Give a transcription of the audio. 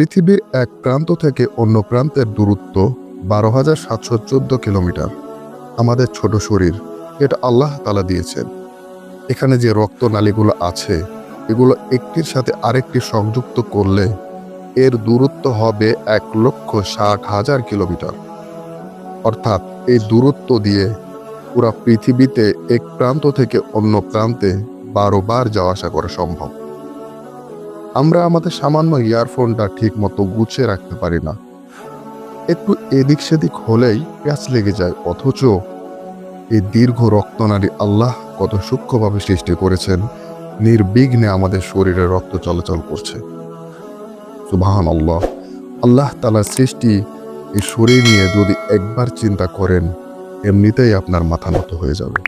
পৃথিবীর এক প্রান্ত থেকে অন্য প্রান্তের দূরত্ব 12,714 কিলোমিটার। আমাদের ছোট শরীর, এটা আল্লাহ তাআলা দিয়েছেন। এখানে যে রক্তনালীগুলো আছে, এগুলো একটির সাথে আরেকটি সংযুক্ত করলে এর দূরত্ব হবে 1,60,000 কিলোমিটার। অর্থাৎ এই দূরত্ব দিয়ে পুরা পৃথিবীতে এক প্রান্ত থেকে অন্য প্রান্তে 12 বার যাওয়া আসা করা সম্ভব। আমরা আমাদের সামান্য ইয়ারফোনটা ঠিক মতো গুছিয়ে রাখতে পারি না, একটু এদিক সেদিক হলেই প্যাঁচ লেগে যায়। অথচ এই দীর্ঘ রক্তনালী আল্লাহ কত সূক্ষ্মভাবে সৃষ্টি করেছেন, নির্বিঘ্নে আমাদের শরীরে রক্ত চলাচল করছে। সুবহানাল্লাহ। আল্লাহ তাআলার সৃষ্টি এই শরীর নিয়ে যদি একবার চিন্তা করেন, এমনিতেই আপনার মাথা নত হয়ে যাবে।